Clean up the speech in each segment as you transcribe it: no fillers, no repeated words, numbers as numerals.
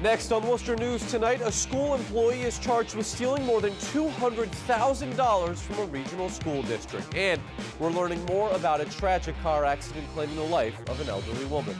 Next on Worcester News tonight, a school employee is charged with stealing more than $200,000 from a regional school district. And we're learning more about a tragic car accident claiming the life of an elderly woman.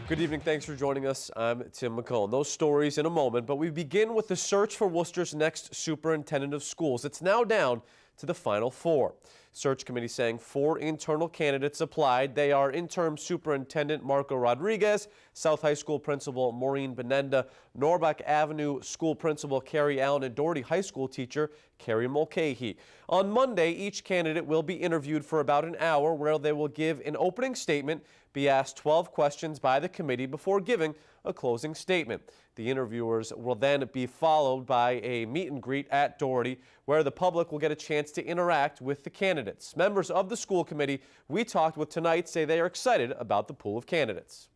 Good evening. Thanks for joining us. I'm Tim McCullen. Those stories in a moment, but we begin with the search for Worcester's next superintendent of schools. It's now down to the final 4. Search committee saying 4 internal candidates applied. They are interim superintendent Marco Rodriguez, South High School principal Maureen Benenda, Norbeck Avenue school principal Carrie Allen, and Doherty High School teacher Carrie Mulcahy. On Monday, each candidate will be interviewed for about an hour, where they will give an opening statement, be asked 12 questions by the committee before giving a closing statement. The interviewers will then be followed by a meet and greet at Doherty, where the public will get a chance to interact with the candidates. Members of the school committee we talked with tonight say they are excited about the pool of candidates.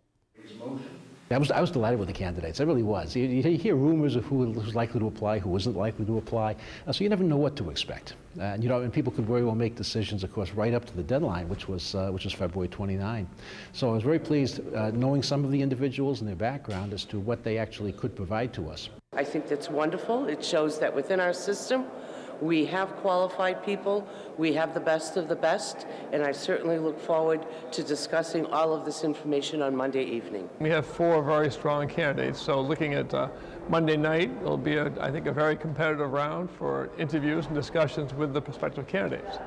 I was delighted with the candidates. I really was. You hear rumors of who was likely to apply, who wasn't likely to apply, so you never know what to expect. And people could very well make decisions, of course, right up to the deadline, which was February 29. So I was very pleased knowing some of the individuals and their background as to what they actually could provide to us. I think that's wonderful. It shows that within our system, we have qualified people, we have the best of the best, and I certainly look forward to discussing all of this information on Monday evening. We have 4 very strong candidates, so looking at Monday night, it'll be, I think, a very competitive round for interviews and discussions with the prospective candidates.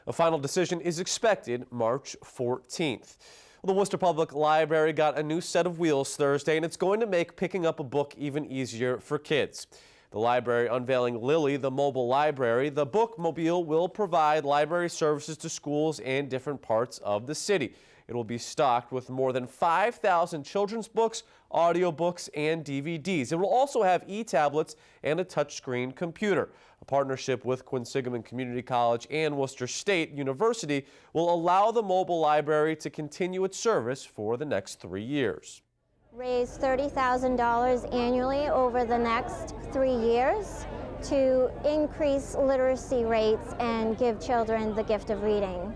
A final decision is expected March 14th. Well, the Worcester Public Library got a new set of wheels Thursday, and it's going to make picking up a book even easier for kids. The library unveiling Lily, the mobile library. The bookmobile will provide library services to schools and different parts of the city. It will be stocked with more than 5,000 children's books, audiobooks, and DVDs. It will also have e-tablets and a touchscreen computer. A partnership with Quinsigamond Community College and Worcester State University will allow the mobile library to continue its service for the next 3 years. Raise $30,000 annually over the next 3 years to increase literacy rates and give children the gift of reading.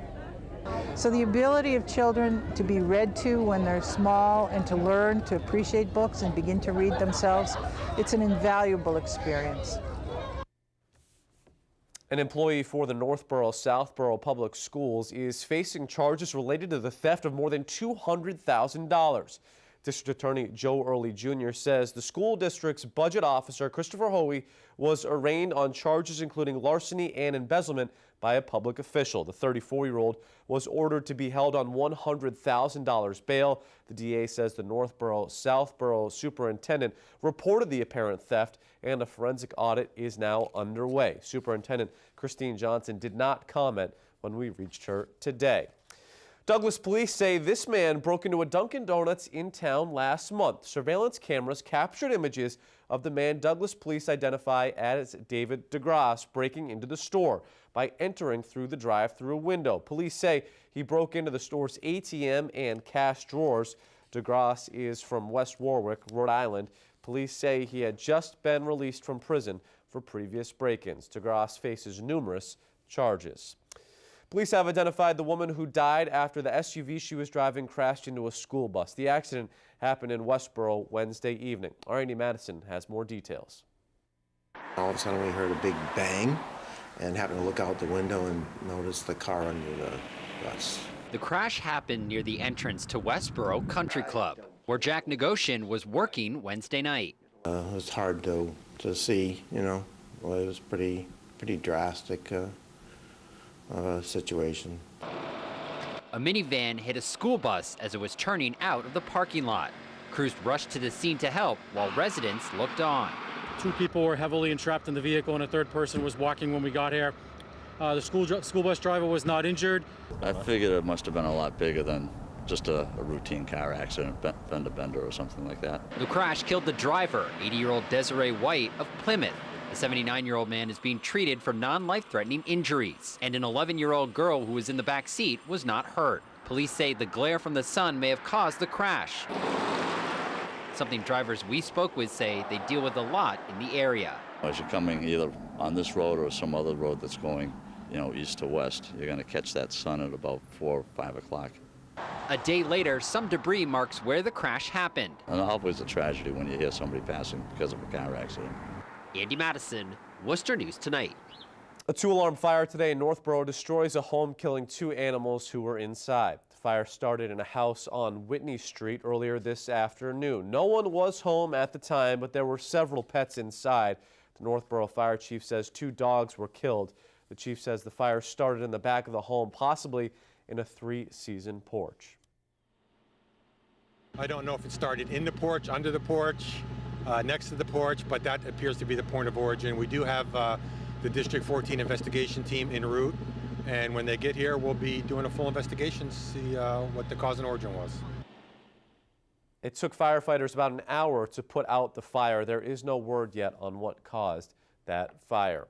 So the ability of children to be read to when they're small and to learn to appreciate books and begin to read themselves, it's an invaluable experience. An employee for the Northborough Southborough Public Schools is facing charges related to the theft of more than $200,000. District Attorney Joe Early Jr. says the school district's budget officer, Christopher Hoey, was arraigned on charges including larceny and embezzlement by a public official. The 34-year-old was ordered to be held on $100,000 bail. The DA says the Northborough Southborough superintendent reported the apparent theft, and a forensic audit is now underway. Superintendent Christine Johnson did not comment when we reached her today. Douglas police say this man broke into a Dunkin' Donuts in town last month. Surveillance cameras captured images of the man Douglas police identify as David DeGrasse breaking into the store by entering through the drive-through window. Police say he broke into the store's ATM and cash drawers. DeGrasse is from West Warwick, Rhode Island. Police say he had just been released from prison for previous break-ins. DeGrasse faces numerous charges. Police have identified the woman who died after the SUV she was driving crashed into a school bus. The accident happened in Westborough Wednesday evening. Randy Madison has more details. All of a sudden we heard a big bang and happened to look out the window and noticed the car under the bus. The crash happened near the entrance to Westborough Country Club, where Jack Negocian was working Wednesday night. It was hard to see, Well, it was pretty drastic. Situation. A minivan hit a school bus as it was turning out of the parking lot. Crews rushed to the scene to help while residents looked on. 2 people were heavily entrapped in the vehicle and a 3rd person was walking when we got here. The school bus driver was not injured. I figured it must have been a lot bigger than just a routine car accident, fender bender or something like that. The crash killed the driver, 80-year-old Desiree White of Plymouth. The 79-year-old man is being treated for non-life-threatening injuries, and an 11-year-old girl who was in the back seat was not hurt. Police say the glare from the sun may have caused the crash, something drivers we spoke with say they deal with a lot in the area. As you're coming either on this road or some other road that's going, east to west, you're going to catch that sun at about 4 or 5 o'clock. A day later, some debris marks where the crash happened. And always a tragedy when you hear somebody passing because of a car accident. Andy Madison, Worcester News Tonight. A 2-alarm fire today in Northborough destroys a home, killing 2 animals who were inside. The fire started in a house on Whitney Street earlier this afternoon. No one was home at the time, but there were several pets inside. The Northborough Fire Chief says 2 dogs were killed. The chief says the fire started in the back of the home, possibly in a 3-season porch. I don't know if it started in the porch, under the porch, next to the porch, but that appears to be the point of origin. We do have the District 14 investigation team en route, and when they get here, we'll be doing a full investigation to see what the cause and origin was. It took firefighters about an hour to put out the fire. There is no word yet on what caused that fire.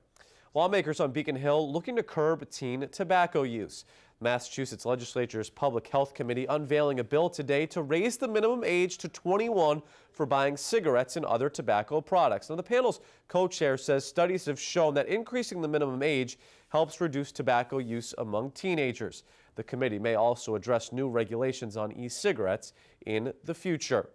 Lawmakers on Beacon Hill looking to curb teen tobacco use. Massachusetts Legislature's Public Health Committee unveiling a bill today to raise the minimum age to 21 for buying cigarettes and other tobacco products. Now, the panel's co-chair says studies have shown that increasing the minimum age helps reduce tobacco use among teenagers. The committee may also address new regulations on e-cigarettes in the future.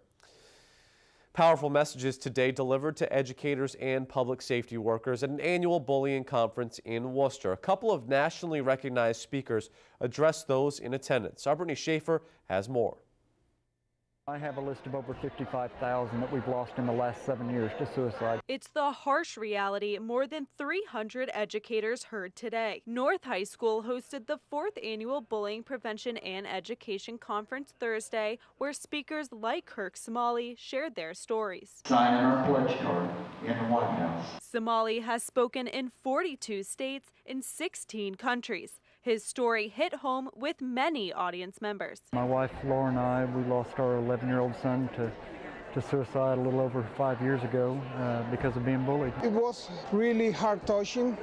Powerful messages today delivered to educators and public safety workers at an annual bullying conference in Worcester. A couple of nationally recognized speakers addressed those in attendance. Our Brittany Schaefer has more. I have a list of over 55,000 that we've lost in the last 7 years to suicide. It's the harsh reality more than 300 educators heard today. North High School hosted the 4th annual Bullying Prevention and Education Conference Thursday, where speakers like Kirk Somali shared their stories. Sign in our pledge card in the White House. Somali has spoken in 42 states in 16 countries. His story hit home with many audience members. My wife Laura and I, we lost our 11-year-old son to suicide a little over 5 years ago because of being bullied. It was really heart-touching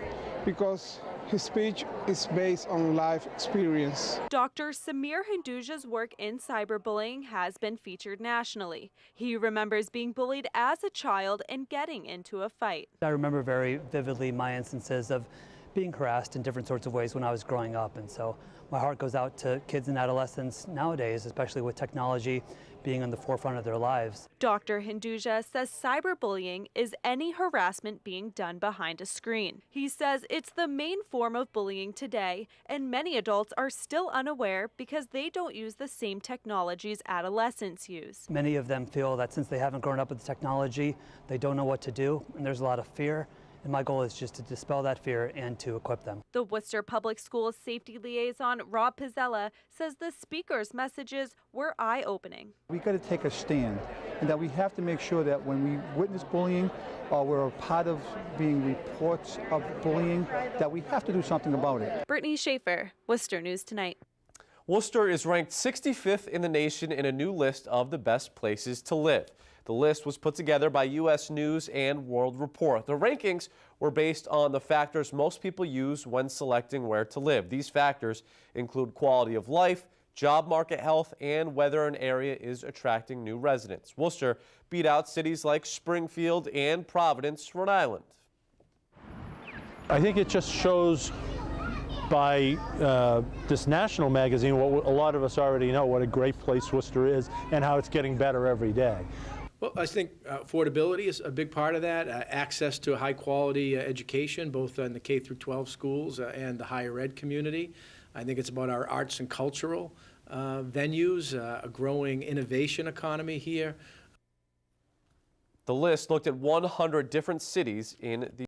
because his speech is based on life experience. Dr. Samir Hinduja's work in cyberbullying has been featured nationally. He remembers being bullied as a child and getting into a fight. I remember very vividly my instances of being harassed in different sorts of ways when I was growing up, and so my heart goes out to kids and adolescents nowadays, especially with technology being on the forefront of their lives. Dr. Hinduja says cyberbullying is any harassment being done behind a screen. He says it's the main form of bullying today, and many adults are still unaware because they don't use the same technologies adolescents use. Many of them feel that since they haven't grown up with the technology, they don't know what to do, and there's a lot of fear. And my goal is just to dispel that fear and to equip them. The Worcester Public Schools Safety Liaison, Rob Pizzella, says the speaker's messages were eye-opening. We've got to take a stand, and that we have to make sure that when we witness bullying or we're a part of being reports of bullying, that we have to do something about it. Brittany Schaefer, Worcester News Tonight. Worcester is ranked 65th in the nation in a new list of the best places to live. The list was put together by U.S. News and World Report. The rankings were based on the factors most people use when selecting where to live. These factors include quality of life, job market health, and whether an area is attracting new residents. Worcester beat out cities like Springfield and Providence, Rhode Island. I think it just shows by this national magazine what a lot of us already know, what a great place Worcester is and how it's getting better every day. Well, I think affordability is a big part of that, access to high quality education, both in the K through 12 schools and the higher ed community. I think it's about our arts and cultural venues, a growing innovation economy here. The list looked at 100 different cities in the